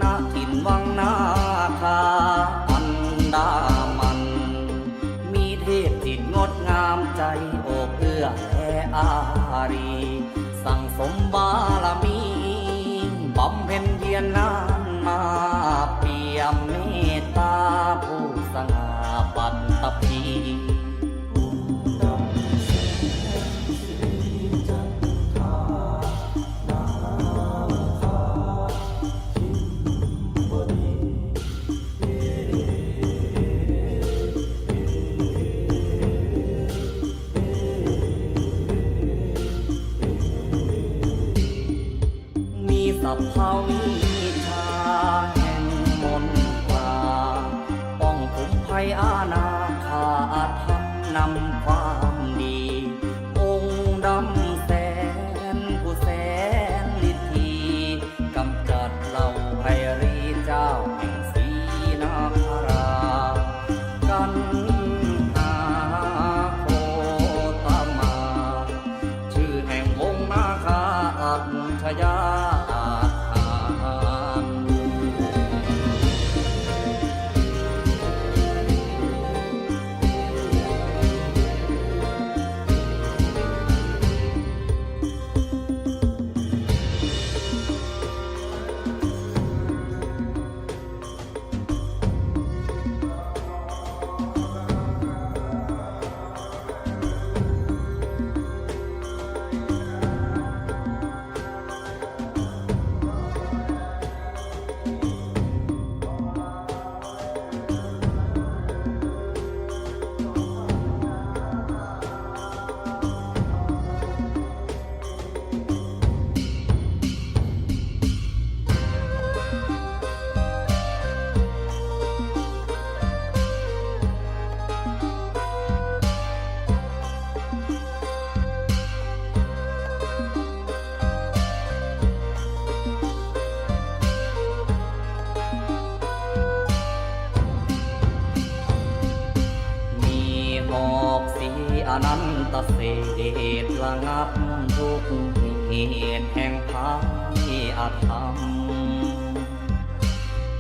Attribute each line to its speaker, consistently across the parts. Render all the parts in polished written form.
Speaker 1: ณถิ่นวังนาคาอันดามันมีเทพจิตงดงามใจโอบเอื้อและอารีสั่งสมบารมีบำเพ็ญเพียรนานมาเปี่ยมเมตตาผู้สง่าปัตตภีสัพพาวิชาแห่งมนตราป้องคุมภัยอาณาคาธรรมนำความดีองค์ดำแสนผู้แสนฤทธีกำจัดเราไพรีเจ้าแห่งศรีนาครากันหาโคตมาชื่อแห่งวงนาคาอัจฉริยะอนันตเศษระงับทุกเหตุแห่งภัยอาธรรม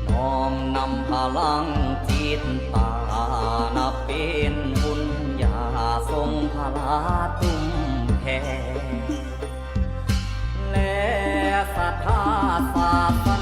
Speaker 1: น้อมนำพลังจิตตานับเป็นบุญญาทรงพลาตุ้มแผ่และศรัทธาศาส